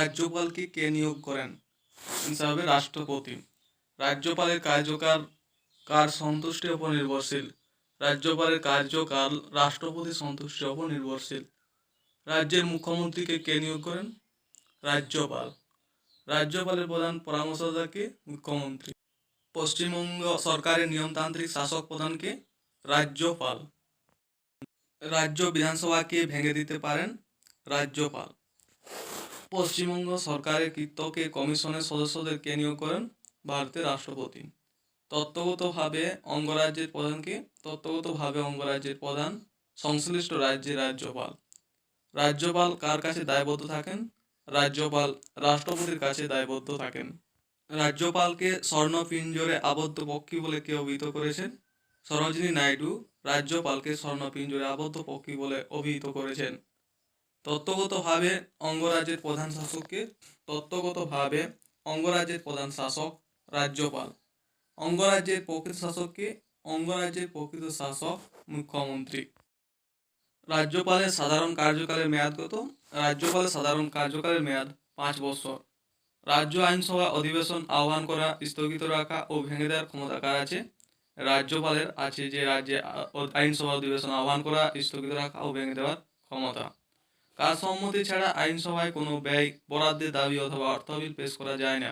রাজ্যপালকে কে নিয়োগ করেন? অ্যান্সার হবে রাষ্ট্রপতি। রাজ্যপালের কার্যকাল কার সন্তুষ্টির উপর নির্ভরশীল? রাজ্যপালের কার্যকাল রাষ্ট্রপতির সন্তুষ্টির উপর নির্ভরশীল। রাজ্যের মুখ্যমন্ত্রীকে কে নিয়োগ করেন? রাজ্যপাল। রাজ্যপালের প্রধান পরামর্শদাতাকে মুখ্যমন্ত্রী। পশ্চিমবঙ্গ সরকারের নিয়মতান্ত্রিক শাসক প্রধানকে? রাজ্যপাল। রাজ্য বিধানসভাকে ভেঙে দিতে পারেন? রাজ্যপাল। পশ্চিমবঙ্গ সরকারের কৃত্যকে কমিশনের সদস্যদের কে নিয়োগ করেন? ভারতের রাষ্ট্রপতি। তত্ত্বগতভাবে অঙ্গরাজ্যের প্রধানকে? তত্ত্বগতভাবে অঙ্গরাজ্যের প্রধান সংশ্লিষ্ট রাজ্যের রাজ্যপাল। রাজ্যপাল কার কাছে দায়বদ্ধ থাকেন? রাজ্যপাল রাষ্ট্রপতির কাছে দায়বদ্ধ থাকেন। রাজ্যপালকে স্বর্ণপিঞ্জরে আবদ্ধ পক্ষী বলে কে অভিহিত করেছেন? সরোজিনী নাইডু রাজ্যপালকে স্বর্ণপিঞ্জরে আবদ্ধ পক্ষী বলে অভিহিত করেছেন। তত্ত্বগতভাবে অঙ্গরাজ্যের প্রধান শাসককে? তত্ত্বগতভাবে অঙ্গরাজ্যের প্রধান শাসক রাজ্যপাল। অঙ্গরাজ্যের প্রকৃত শাসককে? অঙ্গরাজ্যের প্রকৃত শাসক মুখ্যমন্ত্রী। রাজ্যপালের সাধারণ কার্যকালের মেয়াদ কত? রাজ্যপালের সাধারণ কার্যকালের মেয়াদ 5 বছর। রাজ্য আইনসভা অধিবেশন আহ্বান করা, স্থগিত রাখা ও ভেঙে দেওয়ার ক্ষমতা কার আছে? রাজ্যপালের আছে, যে রাজ্যে আইনসভা অধিবেশন আহ্বান করা, স্থগিত রাখা ও ভেঙে দেওয়ার ক্ষমতা। কার সম্মতি ছাড়া আইনসভায় কোনো ব্যয় বরাদ্দের দাবি অথবা অর্থবিল পেশ করা যায় না?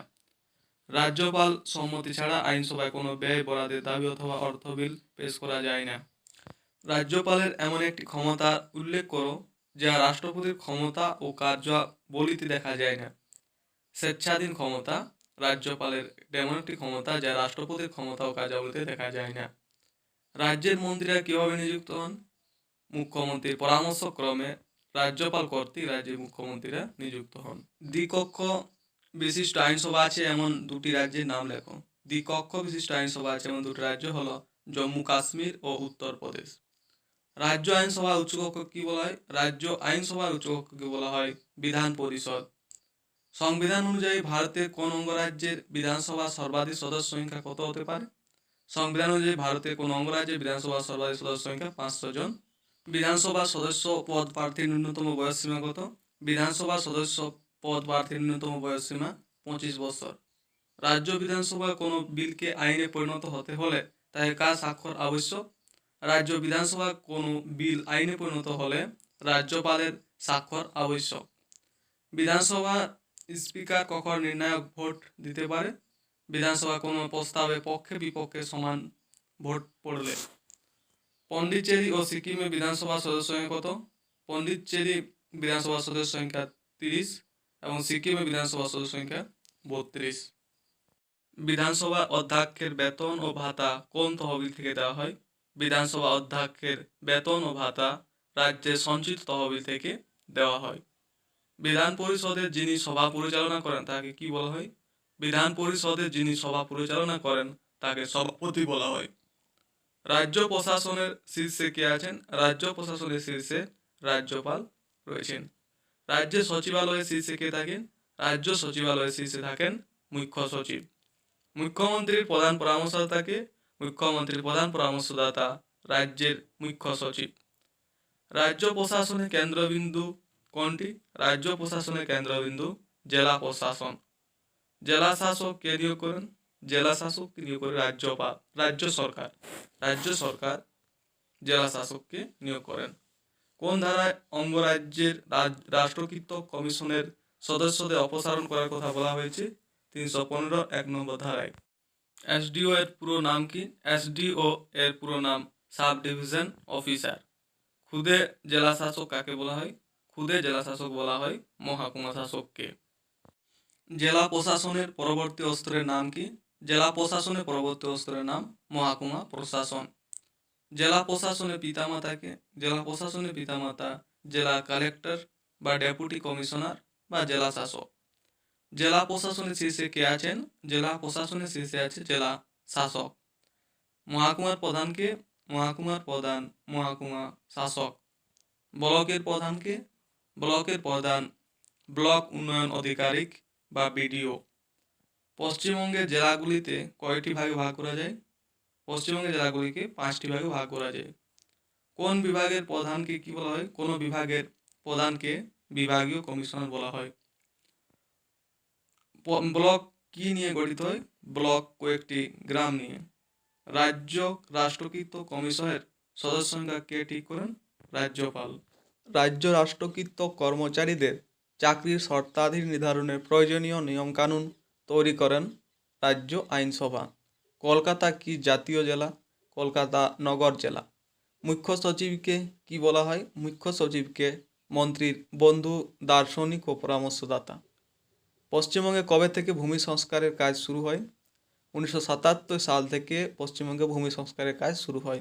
রাজ্যপাল সম্মতি ছাড়া আইনসভায় কোনো ব্যয় বরাদ্দের দাবি অথবা অর্থবিল পেশ করা যায় না। রাজ্যপালের এমন একটি ক্ষমতা উল্লেখ করো যা রাষ্ট্রপতির ক্ষমতা ও কার্যাবলীতে দেখা যায় না। স্বেচ্ছাধীন ক্ষমতা। রাজ্যপালের এমন একটি ক্ষমতা যা রাষ্ট্রপতির ক্ষমতা ও কার্যাবলীতে দেখা যায় না। রাজ্যের মন্ত্রীরা কিভাবে নিযুক্ত হন? মুখ্যমন্ত্রীর পরামর্শক্রমে রাজ্যপাল কর্তৃক রাজ্যের মুখ্যমন্ত্রীরা নিযুক্ত হন। দ্বিকক্ষ বিশিষ্ট আইনসভা আছে এমন দুটি রাজ্যের নাম লেখো। দ্বিকক্ষ বিশিষ্ট আইনসভা আছে এমন দুটি রাজ্য হলো জম্মু কাশ্মীর ও উত্তরপ্রদেশ। রাজ্য আইনসভার উচ্চকক্ষ কি বলা হয়? রাজ্য আইনসভার উচ্চকক্ষকে বলা হয় বিধান পরিষদ। সংবিধান অনুযায়ী ভারতের কোন অঙ্গরাজ্যের বিধানসভার সর্বাধিক সদস্য সংখ্যা কত হতে পারে? সংবিধান অনুযায়ী ভারতের কোন অঙ্গরাজ্যের বিধানসভার সর্বাধিক সদস্য সংখ্যা 500 জন। বিধানসভার সদস্য পদ প্রার্থীর ন্যূনতম বয়সসীমা কত? বিধানসভার সদস্য পদ প্রার্থীর ন্যূনতম বয়সসীমা 25 বছর। রাজ্য বিধানসভা কোনো বিলকে আইনে পরিণত হতে হলে তাই কার স্বাক্ষর আবশ্যক? রাজ্য বিধানসভা কোনো বিল আইনে পরিণত হলে রাজ্যপালের স্বাক্ষর আবশ্যক। বিধানসভা স্পিকার কখন নির্ণায়ক ভোট দিতে পারে? বিধানসভা কোনো প্রস্তাবে পক্ষে বিপক্ষে সমান ভোট পড়লে। পন্ডিচেরি ও সিকিমে বিধানসভার সদস্য সংখ্যা কত? পন্ডিচেরি বিধানসভার সদস্য সংখ্যা 30 এবং সিকিমে বিধানসভার সদস্য সংখ্যা 32। বিধানসভা অধ্যক্ষের বেতন ও ভাতা কোন তহবিল থেকে দেওয়া হয়? বিধানসভা অধ্যক্ষের বেতন ও ভাতা রাজ্যের সঞ্চিত তহবিল থেকে দেওয়া হয়। বিধান পরিষদের যিনি সভা পরিচালনা করেন তাকে কি বলা হয়? বিধান পরিষদের যিনি সভা পরিচালনা করেন তাকে সভাপতি বলা হয়। রাজ্য প্রশাসনের শীর্ষে কে আছেন? রাজ্য প্রশাসনের শীর্ষে রাজ্যপাল রয়েছেন। রাজ্যের সচিবালয়ের শীর্ষে কে থাকেন? রাজ্য সচিবালয়ের শীর্ষে থাকেন মুখ্য সচিব। মুখ্যমন্ত্রীর প্রধান পরামর্শদাতাকে? মুখ্যমন্ত্রীর প্রধান পরামর্শদাতা রাজ্যের মুখ্য সচিব। রাজ্য প্রশাসনের কেন্দ্রবিন্দু কোনটি? রাজ্য প্রশাসনের কেন্দ্রবিন্দু জেলা প্রশাসন। জেলা শাসক কে নিয়োগ করেন? জেলা শাসক নিয়োগ করে রাজ্যপাল, রাজ্য সরকার। রাজ্য সরকার জেলা শাসককে নিয়োগ করেন। কোন ধারায় অঙ্গরাজ্যের রাষ্ট্রকৃত কমিশনের সদস্যদের অপসারণ করার কথা বলা হয়েছে? 315 1 নম্বর ধারায়। এসডিও এর পুরো নাম কি? এসডিও এর পুরো নাম সাব ডিভিশন অফিসার। খুদে জেলা শাসক কাকে বলা হয়? খুদে জেলা শাসক বলা হয় মহকুমা শাসককে। জেলা প্রশাসনের পরবর্তী স্তরের নাম কি? জেলা প্রশাসনের পরবর্তী স্তরের নাম মহকুমা প্রশাসন। জেলা প্রশাসনের পিতামাতাকে? জেলা প্রশাসনের পিতামাতা জেলা কালেক্টর বা ডেপুটি কমিশনার বা জেলা শাসক। জেলা প্রশাসনের শীর্ষে কে আছেন? জেলা প্রশাসনের শীর্ষে আছে জেলা শাসক। মহকুমার প্রধানকে? মহকুমার প্রধান মহকুমা শাসক। ব্লকের প্রধানকে? ব্লকের প্রধান ব্লক উন্নয়ন আধিকারিক বা বিডিও। পশ্চিমবঙ্গের জেলাগুলিতে কয়টি ভাগে ভাগ করা যায়? পশ্চিমবঙ্গের জেলাগুলিকে 5টি ভাগে ভাগ করা যায়। কোন বিভাগের প্রধানকে কি বলা হয়? কোন বিভাগের প্রধানকে বিভাগীয় কমিশনার বলা হয়। ব্লক কি নিয়ে গঠিত হয়? ব্লক কয়েকটি গ্রাম নিয়ে। রাজ্য রাষ্ট্রকৃত কমিশনের সদস্য সংখ্যা কে ঠিক করেন? রাজ্যপাল। রাজ্য রাষ্ট্রকৃত কর্মচারীদের চাকরির শর্তাদি নির্ধারণের প্রয়োজনীয় নিয়মকানুন তৈরি করেন রাজ্য আইনসভা। কলকাতা কি জাতীয় জেলা? কলকাতা নগর জেলা। মুখ্য সচিবকে কি বলা হয়? মুখ্য সচিবকে মন্ত্রীর বন্ধু, দার্শনিক ও পরামর্শদাতা। পশ্চিমবঙ্গে কবে থেকে ভূমি সংস্কারের কাজ শুরু হয়? 1977 সাল থেকে পশ্চিমবঙ্গে ভূমি সংস্কারের কাজ শুরু হয়।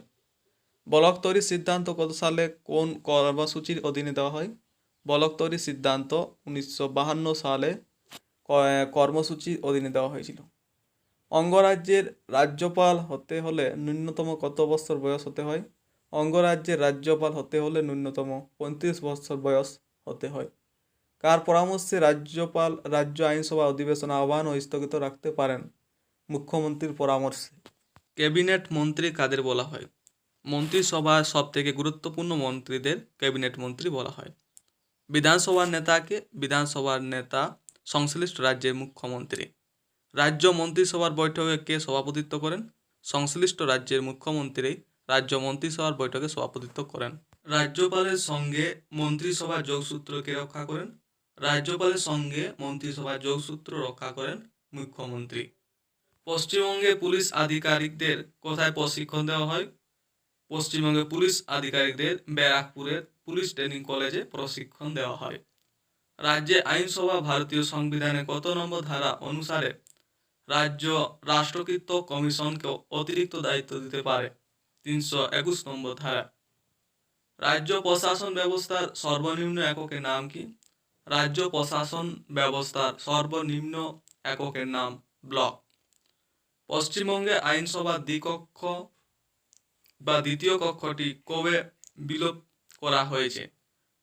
ব্লক তৈরির সিদ্ধান্ত কত সালে কোন কর্মসূচির অধীনে দেওয়া হয়? ব্লক তৈরির সিদ্ধান্ত 1952 সালে কর্মসূচির অধীনে দেওয়া হয়েছিল। অঙ্গরাজ্যের রাজ্যপাল হতে হলে ন্যূনতম কত বছর বয়স হতে হয়? অঙ্গরাজ্যের রাজ্যপাল হতে হলে ন্যূনতম 35 বছর বয়স হতে হয়। কার পরামর্শে রাজ্যপাল রাজ্য আইনসভা অধিবেশন আহ্বান ও স্থগিত রাখতে পারেন? মুখ্যমন্ত্রীর পরামর্শে। ক্যাবিনেট মন্ত্রী কাদের বলা হয়? মন্ত্রিসভার সব থেকে গুরুত্বপূর্ণ মন্ত্রীদের ক্যাবিনেট মন্ত্রী বলা হয়। বিধানসভার নেতাকে? বিধানসভার নেতা সংশ্লিষ্ট রাজ্যের মুখ্যমন্ত্রী। রাজ্য মন্ত্রিসভার বৈঠকে কে সভাপতিত্ব করেন? সংশ্লিষ্ট রাজ্যের মুখ্যমন্ত্রী রাজ্য মন্ত্রিসভার বৈঠকে সভাপতিত্ব করেন। রাজ্যপালের সঙ্গে মন্ত্রিসভার যোগসূত্র কে রক্ষা করেন? রাজ্যপালের সঙ্গে মন্ত্রিসভার যোগসূত্র রক্ষা করেন মুখ্যমন্ত্রী। পশ্চিমবঙ্গে পুলিশ আধিকারিকদের কোথায় প্রশিক্ষণ দেওয়া হয়? পশ্চিমবঙ্গে পুলিশ আধিকারিকদের ব্যারাকপুরের পুলিশ ট্রেনিং কলেজে প্রশিক্ষণ দেওয়া হয়। রাজ্যে আইনসভা ভারতীয় সংবিধানের কত নম্বর ধারা অনুসারে রাজ্য রাষ্ট্রকৃত কমিশনকে অতিরিক্ত দায়িত্ব দিতে পারে? 321 নম্বর ধারা। রাজ্য প্রশাসন ব্যবস্থার সর্বনিম্ন এককের নাম কি? রাজ্য প্রশাসন ব্যবস্থার সর্বনিম্ন এককের নাম ব্লক। পশ্চিমবঙ্গে আইনসভার দ্বিকক্ষ বা দ্বিতীয় কক্ষটি কবে বিলোপ করা হয়েছে?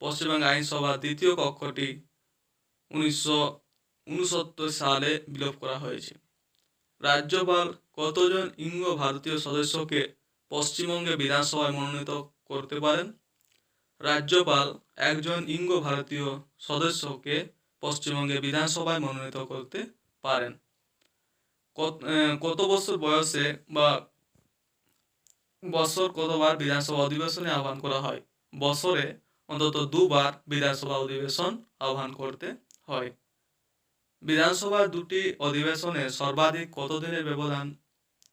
পশ্চিমবঙ্গ আইনসভার দ্বিতীয় কক্ষটি 1969 সালে বিলোপ করা হয়েছে। রাজ্যপাল কতজন ইঙ্গ ভারতীয় সদস্যকে পশ্চিমবঙ্গে বিধানসভায় মনোনীত করতে পারেন? রাজ্যপাল একজন ইঙ্গ ভারতীয় সদস্যকে পশ্চিমবঙ্গে বিধানসভায় মনোনীত করতে পারেন। কত বছর বয়সে বা বছর কতবার বিধানসভা অধিবেশনে আহ্বান করা হয়? বছরে অন্তত দুবার বিধানসভা অধিবেশন আহ্বান করতে হয়। বিধানসভার দুটি অধিবেশনে সর্বাধিক কত দিনের ব্যবধান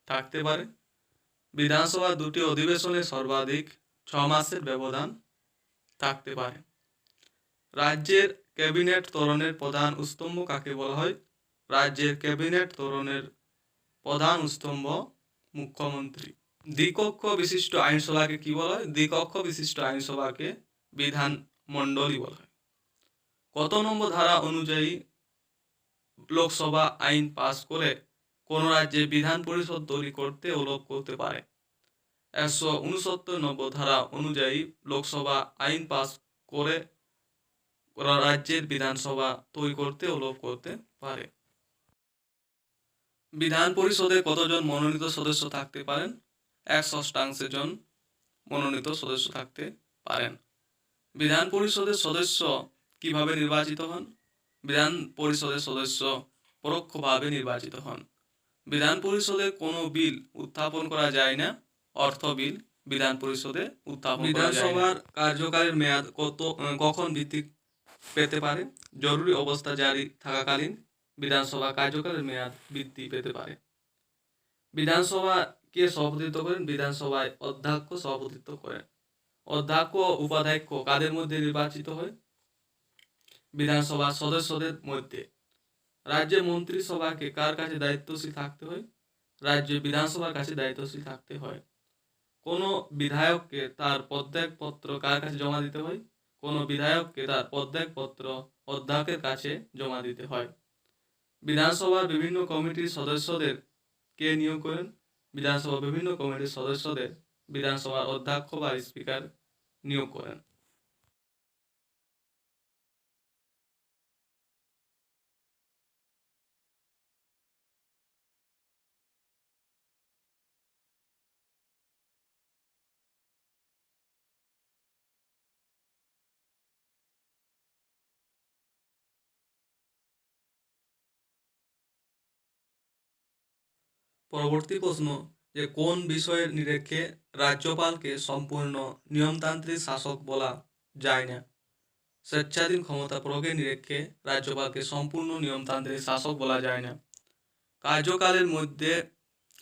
থাকতে পারে? বিধানসভার দুটি অধিবেশনে সর্বাধিক 6 মাসের ব্যবধান থাকতে পারে। রাজ্যের ক্যাবিনেট ত্বরণের প্রধান স্তম্ভ কাকে বলা হয়? রাজ্যের ক্যাবিনেট ত্বরণের প্রধান স্তম্ভ মুখ্যমন্ত্রী। দ্বিকক্ষ বিশিষ্ট আইনসভাকে কি বলা হয়? দ্বিকক্ষ বিশিষ্ট আইনসভাকে বিধান মণ্ডলী বলা হয়। কত নম্বর ধারা অনুযায়ী লোকসভা আইন পাস করে কোন রাজ্যে বিধান পরিষদ তৈরি করতে ও লোপ করতে পারে? 169 নম্বর ধারা অনুযায়ী লোকসভা আইন পাস করে রাজ্যের বিধানসভা তৈরি করতে ও লোপ করতে পারে। বিধান পরিষদে কতজন মনোনীত সদস্য থাকতে পারেন? 1/6 জন মনোনীত সদস্য থাকতে পারেন। বিধান পরিষদের সদস্য কিভাবে নির্বাচিত হন? বিধান পরিষদের সদস্য পরোক্ষভাবে নির্বাচিত হন। বিধান পরিষদে কোনো বিল উত্থাপন করা যায় না। অর্থ বিল বিধান পরিষদে উত্থাপন করা যায় না। বিধানসভার কার্যকালের মেয়াদ কখন বৃদ্ধি পেতে পারে? জরুরি অবস্থা জারি থাকাকালীন বিধানসভা কার্যকালের মেয়াদ বৃদ্ধি পেতে পারে। বিধানসভা কে সভাপতিত্ব করেন? বিধানসভায় অধ্যক্ষ সভাপতিত্ব করেন। অধ্যক্ষ ও উপাধ্যক্ষ কাদের মধ্যে নির্বাচিত হয়? বিধানসভার সদস্যদের মধ্যে। রাজ্যের মন্ত্রিসভাকে কার কাছে দায়িত্বশীল থাকতে হয়? রাজ্যের বিধানসভার কাছে দায়িত্বশীল থাকতে হয়। কোনো বিধায়ককে তার পদত্যাগপত্র কার কাছে জমা দিতে হয়? কোনো বিধায়ককে তার পদত্যাগপত্র অধ্যক্ষের কাছে জমা দিতে হয়। বিধানসভার বিভিন্ন কমিটির সদস্যদের কে নিয়োগ করেন? বিধানসভার বিভিন্ন কমিটির সদস্যদের বিধানসভার অধ্যক্ষ বা স্পিকার নিয়োগ করেন। পরবর্তী প্রশ্ন যে কোন বিষয়ের নিরীক্ষে রাজ্যপালকে সম্পূর্ণ নিয়মতান্ত্রিক শাসক বলা যায় না? স্বেচ্ছাধীন ক্ষমতা প্রয়োগের নিরীক্ষে রাজ্যপালকে সম্পূর্ণ নিয়মতান্ত্রিক শাসক বলা যায় না। কার্যকালের মধ্যে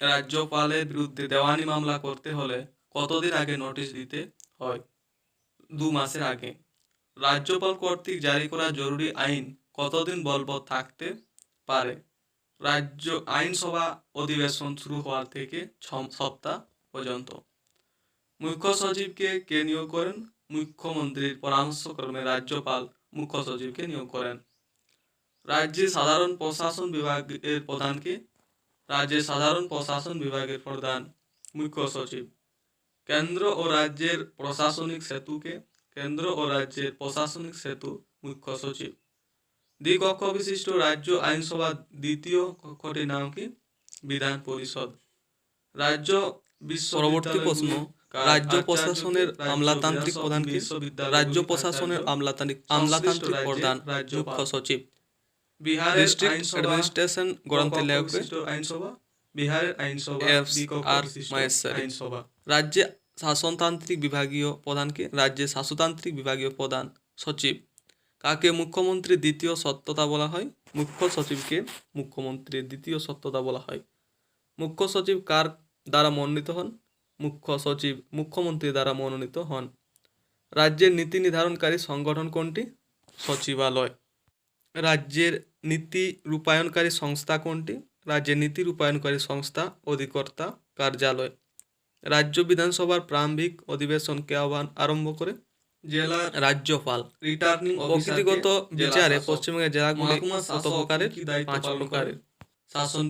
রাজ্যপালের বিরুদ্ধে দেওয়ানি মামলা করতে হলে কতদিন আগে নোটিশ দিতে হয়? 2 মাসের আগে। রাজ্যপাল কর্তৃক জারি করা জরুরি আইন কতদিন বলবৎ থাকতে পারে? রাজ্য আইনসভা অধিবেশন শুরু হওয়ার থেকে 6 সপ্তাহ পর্যন্ত। মুখ্য সচিবকে কে নিয়োগ করেন? মুখ্যমন্ত্রীর পরামর্শক্রমে রাজ্যপাল মুখ্য সচিবকে নিয়োগ করেন। রাজ্যের সাধারণ প্রশাসন বিভাগের প্রধানকে? রাজ্যের সাধারণ প্রশাসন বিভাগের প্রধান মুখ্য সচিব। কেন্দ্র ও রাজ্যের প্রশাসনিক সেতুকে? কেন্দ্র ও রাজ্যের প্রশাসনিক সেতু মুখ্য সচিব। দ্বিকক্ষ বিশিষ্ট রাজ্য আইনসভা দ্বিতীয় কক্ষটির নাম কি? বিধান পরিষদ। রাজ্য পরবর্তী প্রশ্ন, রাজ্য প্রশাসনের আমলাতান্ত্রিক প্রধান কি? রাজ্য প্রশাসনের আমলাতান্ত্রিক প্রধান মুখ্য সচিব। বিহারের ডিস্ট্রিক্ট অ্যাডমিনিস্ট্রেশন গ্রন্থের লেখক আইনসভা। বিহারের আইনসভা আর মাহেশ্বরী। রাজ্যে শাসনতান্ত্রিক বিভাগীয় প্রধানকে? রাজ্যের শাসনতান্ত্রিক বিভাগীয় প্রধান সচিব। কাকে মুখ্যমন্ত্রীর দ্বিতীয় সত্ত্বতা বলা হয়? মুখ্য সচিবকে মুখ্যমন্ত্রীর দ্বিতীয় সত্ত্বতা বলা হয়। মুখ্য সচিব কার দ্বারা মনোনীত হন? মুখ্য সচিব মুখ্যমন্ত্রীর দ্বারা মনোনীত হন। রাজ্যের নীতি নির্ধারণকারী সংগঠন কোনটি? সচিবালয়। রাজ্যের নীতি রূপায়ণকারী সংস্থা কোনটি? রাজ্যের নীতি রূপায়ণকারী সংস্থা অধিকর্তা কার্যালয়। রাজ্য বিধানসভার প্রারম্ভিক অধিবেশন কে আরম্ভ করে? জেলা রাজ্যপাল। রিটার্নিং প্রকৃতিগত বিচারে পশ্চিমবঙ্গের জেলাগুলি মহকুমা কত শাসক প্রকারের? কি দায়িত্ব 5 পালন প্রকারের। করেন? শাসন